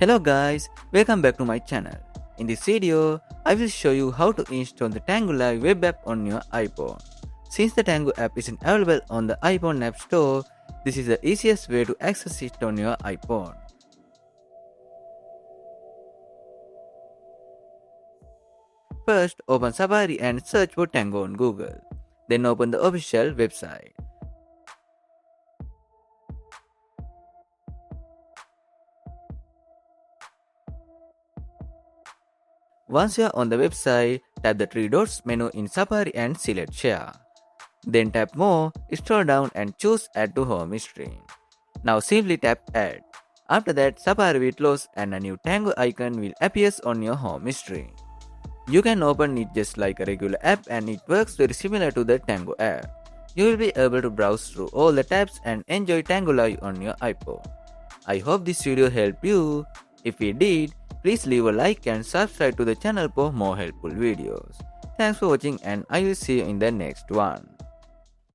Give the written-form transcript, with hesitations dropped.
Hello guys, welcome back to my channel. In this video, I will show you how to install the Tango Live web app on your iPhone. Since the Tango app isn't available on the iPhone App Store, this is the easiest way to access it on your iPhone. First, open Safari and search for Tango on Google. Then open the official website. Once you are on the website, tap the three dots menu in Safari and select Share. Then tap More, scroll down and choose Add to Home Screen. Now simply tap Add. After that, Safari will close and a new Tango icon will appear on your home screen. You can open it just like a regular app and it works very similar to the Tango app. You will be able to browse through all the tabs and enjoy Tango Live on your iPhone. I hope this video helped you. If it did, please leave a like and subscribe to the channel for more helpful videos. Thanks for watching and I will see you in the next one.